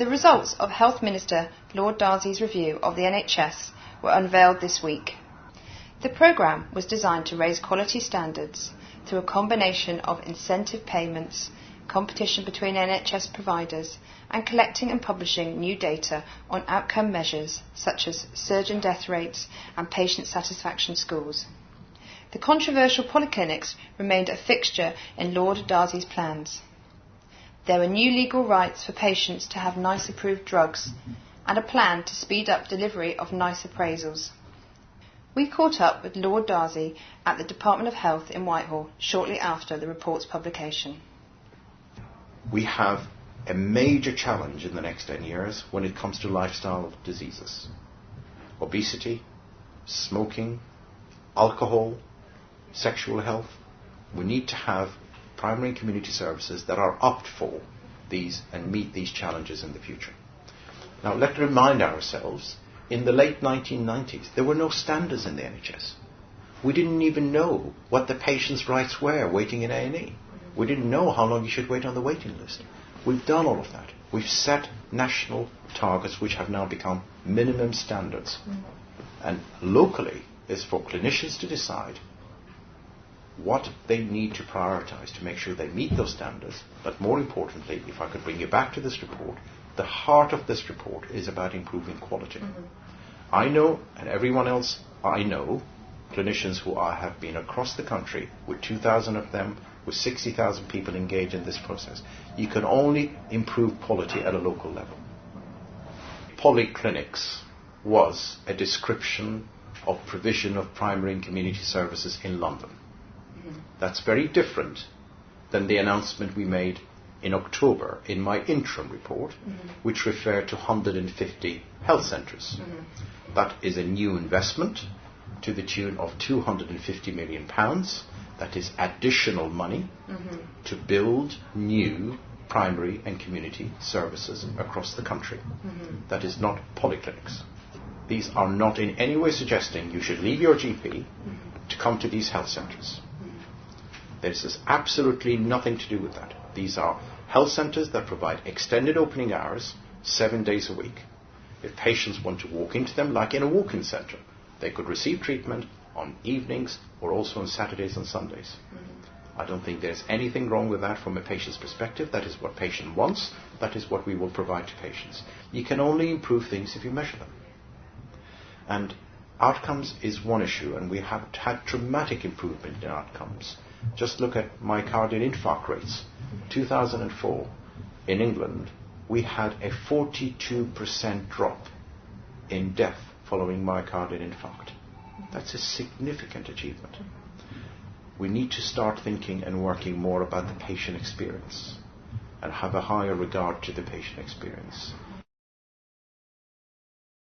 The results of Health Minister Lord Darzi's review of the NHS were unveiled this week. The programme was designed to raise quality standards through a combination of incentive payments, competition between NHS providers, and collecting and publishing new data on outcome measures such as surgeon death rates and patient satisfaction scores. The controversial polyclinics remained a fixture in Lord Darzi's plans. There were new legal rights for patients to have NICE approved drugs and a plan to speed up delivery of NICE appraisals. We caught up with Lord Darzi at the Department of Health in Whitehall shortly after the report's publication. We have a major challenge in the next 10 years when it comes to lifestyle diseases. Obesity, smoking, alcohol, sexual health. We need to have primary and community services that are opt for these and meet these challenges in the future. Now, let's remind ourselves, in the late 1990s, there were no standards in the NHS. We didn't even know what the patient's rights were waiting in A&E. We didn't know how long you should wait on the waiting list. We've done all of that. We've set national targets which have now become minimum standards. And locally, it's for clinicians to decide what they need to prioritise to make sure they meet those standards. But more importantly, if I could bring you back to this report, the heart of this report is about improving quality. I know, and everyone else I know, clinicians who have been across the country, with 2,000 of them, with 60,000 people engaged in this process. You can only improve quality at a local level. Polyclinics was a description of provision of primary and community services in London. That's very different than the announcement we made in October in my interim report, which referred to 150 health centres. That is a new investment to the tune of £250 million. That is additional money to build new primary and community services across the country. That is not polyclinics. These are not in any way suggesting you should leave your GP to come to these health centres. This has absolutely nothing to do with that. These are health centres that provide extended opening hours 7 days a week. If patients want to walk into them, like in a walk-in centre, they could receive treatment on evenings or also on Saturdays and Sundays. I don't think there's anything wrong with that from a patient's perspective. That is what patient wants. That is what we will provide to patients. You can only improve things if you measure them. And outcomes is one issue, and we have had dramatic improvement in outcomes. Just look at myocardial infarct rates. 2004, in England, we had a 42% drop in death following myocardial infarct. That's a significant achievement. We need to start thinking and working more about the patient experience and have a higher regard to the patient experience.